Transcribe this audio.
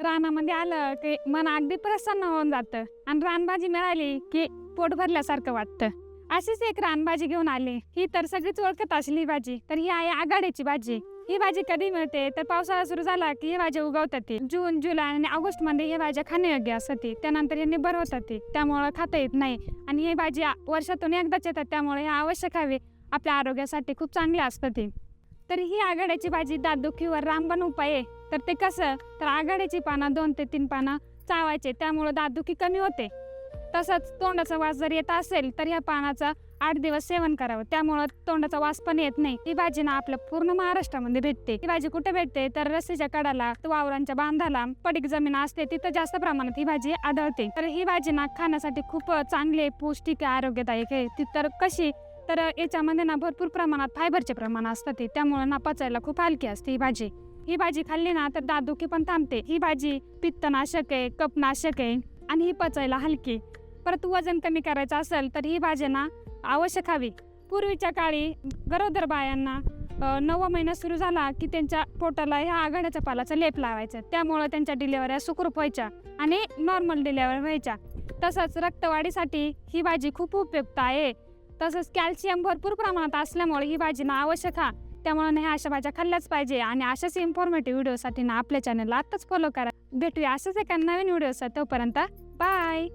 रानामध्ये आलं की मन अगदी प्रसन्न होऊन जातं आणि रानभाजी मिळाली की पोट भरल्यासारखं वाटतं. अशीच एक रानभाजी घेऊन आली. ही तर सगळीच ओळखत असेल ही भाजी. तर ही आहे आघाड्याची भाजी. ही भाजी कधी मिळते तर पावसाळा सुरू झाला की ही भाजी उगवतात. जून, जुलै आणि ऑगस्ट मध्ये ही भाज्या खाण्यायोग्य असतात. त्यानंतर हे निबर होतात, त्यामुळे खाता येत नाही. आणि ही भाजी वर्षातून एकदाच येतात, त्यामुळे हे आवश्यक हवे आपल्या आरोग्यासाठी खूप चांगले असतात. तर ही आघाड्याची भाजी दातदुखीवर रामबाण उपाय आहे. तर ते कसं, तर आघाड्याची पानं 2 ते 3 पानं चावायचे, त्यामुळे दातदुखी कमी होते. तसंच तोंडाचा वास जर येत असेल तर या पानाचा 8 दिवस सेवन करावं, त्यामुळं तोंडाचा वास पण येत नाही. ही भाजी ना आपल्या पूर्ण महाराष्ट्रामध्ये भेटते. ही भाजी कुठे भेटते तर रस्त्याच्या कडाला, वावरांच्या बांधाला, पडीक जमीन असते तिथं जास्त प्रमाणात ही भाजी आढळते. तर ही भाजी ना खाण्यासाठी खूप चांगली, पौष्टिक, आरोग्यदायक आहे. ती तर कशी, तर याच्यामध्ये ना भरपूर प्रमाणात फायबरचे प्रमाण असतात, त्यामुळे ना पचायला खूप हलकी असते ही भाजी. ही भाजी खाल्ली ना तर दातदुखी पण थांबते. ही भाजी पित्तनाशक आहे, कफनाशक आहे आणि ही पचायला हलकी. परत वजन कमी करायचं असेल तर ही भाजी ना आवश्यक हवी. पूर्वीच्या काळी गरोदर बायांना 9वा महिना सुरू झाला की त्यांच्या पोटाला ह्या आघाड्याच्या पालाचा लेप लावायचा, त्यामुळे त्यांच्या डिलेवऱ्या सुखरूप व्हायच्या आणि नॉर्मल डिलेवरी व्हायच्या. तसंच रक्तवाढीसाठी ही भाजी खूप उपयुक्त आहे. तसंच कॅल्शियम भरपूर प्रमाणात असल्यामुळे ही भाजी ना आवश्यक हा. त्यामुळे ना ह्या अशा भाज्या खाल्ल्याच पाहिजे. आणि अशाच इन्फॉर्मेटिव्ह व्हिडिओसाठी ना आपल्या चॅनलला आत्ताच फॉलो करा. भेटूया असंच एका नवीन व्हिडिओसाठी. तोपर्यंत बाय.